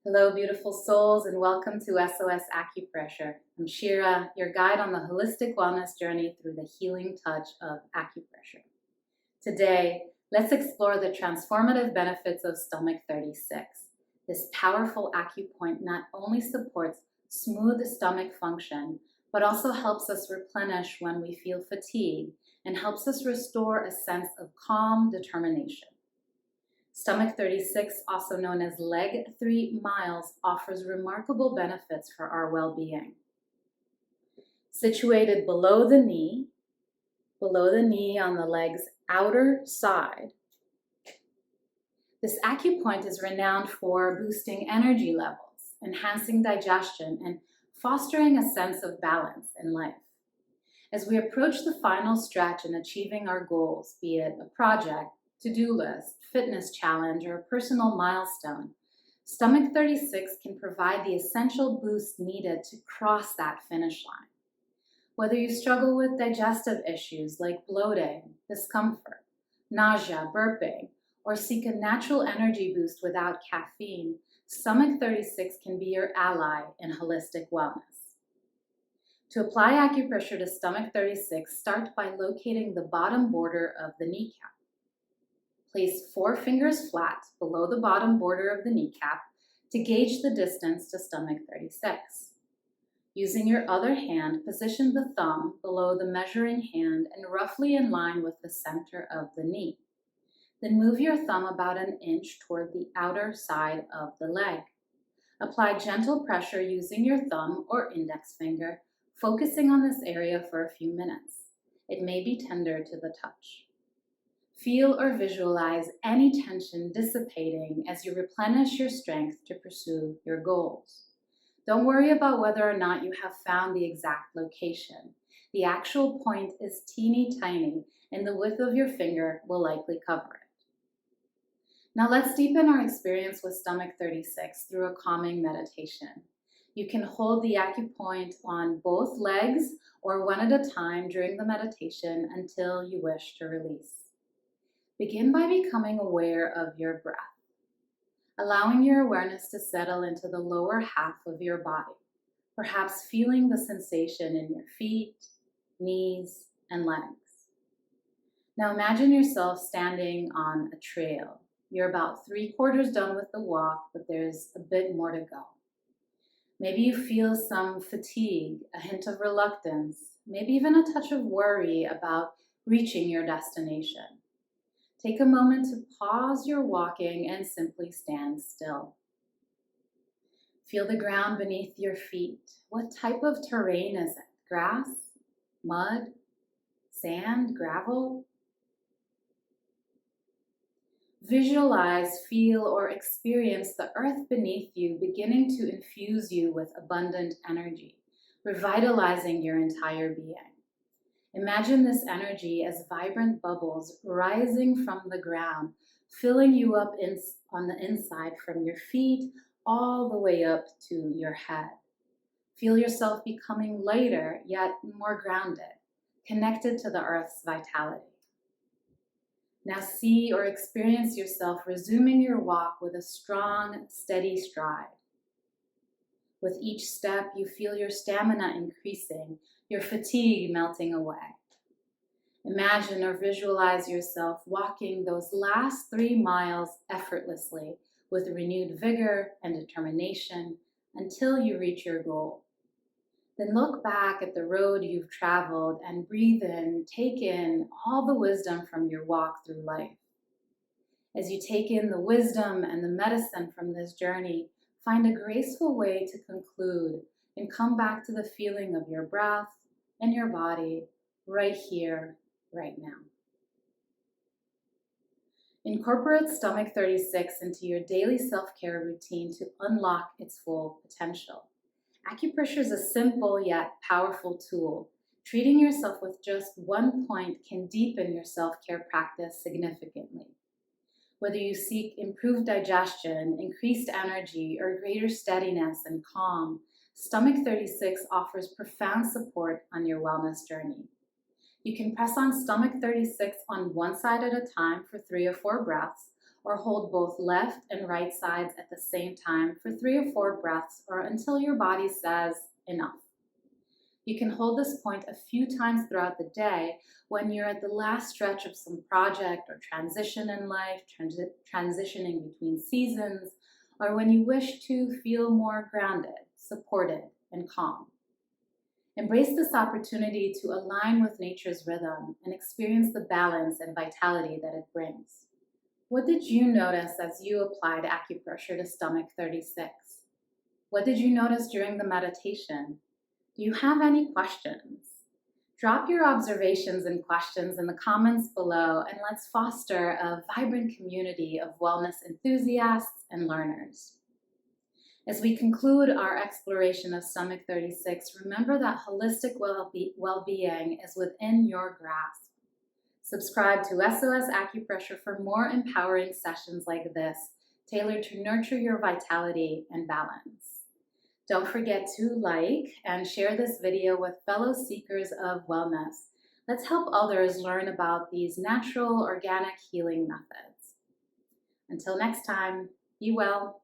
Hello, beautiful souls, and welcome to S.O.S Acupressure. I'm Shira, your guide on the holistic wellness journey through the healing touch of acupressure. Today, let's explore the transformative benefits of Stomach 36. This powerful acupoint not only supports smooth stomach function, but also helps us replenish when we feel fatigue and helps us restore a sense of calm determination. Stomach 36, also known as Leg 3 Miles, offers remarkable benefits for our well-being. Situated below the knee on the leg's outer side, this acupoint is renowned for boosting energy levels, enhancing digestion, and fostering a sense of balance in life. As we approach the final stretch in achieving our goals, be it a project, to-do list, fitness challenge, or a personal milestone, Stomach 36 can provide the essential boost needed to cross that finish line. Whether you struggle with digestive issues like bloating, discomfort, nausea, burping, or seek a natural energy boost without caffeine, Stomach 36 can be your ally in holistic wellness. To apply acupressure to Stomach 36, start by locating the bottom border of the kneecap. Place 4 fingers flat below the bottom border of the kneecap to gauge the distance to Stomach 36. Using your other hand, position the thumb below the measuring hand and roughly in line with the center of the knee. Then move your thumb about an inch toward the outer side of the leg. Apply gentle pressure using your thumb or index finger, focusing on this area for a few minutes. It may be tender to the touch. Feel or visualize any tension dissipating as you replenish your strength to pursue your goals. Don't worry about whether or not you have found the exact location. The actual point is teeny tiny, and the width of your finger will likely cover it. Now let's deepen our experience with Stomach 36 through a calming meditation. You can hold the acupoint on both legs or one at a time during the meditation until you wish to release. Begin by becoming aware of your breath, allowing your awareness to settle into the lower half of your body, perhaps feeling the sensation in your feet, knees, and legs. Now imagine yourself standing on a trail. You're about 3/4 done with the walk, but there's a bit more to go. Maybe you feel some fatigue, a hint of reluctance, maybe even a touch of worry about reaching your destination. Take a moment to pause your walking and simply stand still. Feel the ground beneath your feet. What type of terrain is it? Grass? Mud? Sand? Gravel? Visualize, feel, or experience the earth beneath you beginning to infuse you with abundant energy, revitalizing your entire being. Imagine this energy as vibrant bubbles rising from the ground, filling you up on the inside from your feet all the way up to your head. Feel yourself becoming lighter, yet more grounded, connected to the earth's vitality. Now see or experience yourself resuming your walk with a strong, steady stride. With each step, you feel your stamina increasing, your fatigue melting away. Imagine or visualize yourself walking those last 3 miles effortlessly with renewed vigor and determination until you reach your goal. Then look back at the road you've traveled and breathe in, take in all the wisdom from your walk through life. As you take in the wisdom and the medicine from this journey, find a graceful way to conclude and come back to the feeling of your breath and your body right here, right now. Incorporate Stomach 36 into your daily self-care routine to unlock its full potential. Acupressure is a simple yet powerful tool. Treating yourself with just one point can deepen your self-care practice significantly. Whether you seek improved digestion, increased energy, or greater steadiness and calm, Stomach 36 offers profound support on your wellness journey. You can press on Stomach 36 on one side at a time for 3 or 4 breaths, or hold both left and right sides at the same time for 3 or 4 breaths or until your body says enough. You can hold this point a few times throughout the day when you're at the last stretch of some project or transition in life, transitioning between seasons, or when you wish to feel more grounded, supported, and calm. Embrace this opportunity to align with nature's rhythm and experience the balance and vitality that it brings. What did you notice as you applied acupressure to stomach 36? What did you notice during the meditation? Do you have any questions? Drop your observations and questions in the comments below, and let's foster a vibrant community of wellness enthusiasts and learners. As we conclude our exploration of stomach 36, remember that holistic well-being is within your grasp. Subscribe to S.O.S Acupressure for more empowering sessions like this, tailored to nurture your vitality and balance. Don't forget to like and share this video with fellow seekers of wellness. Let's help others learn about these natural, organic healing methods. Until next time, be well.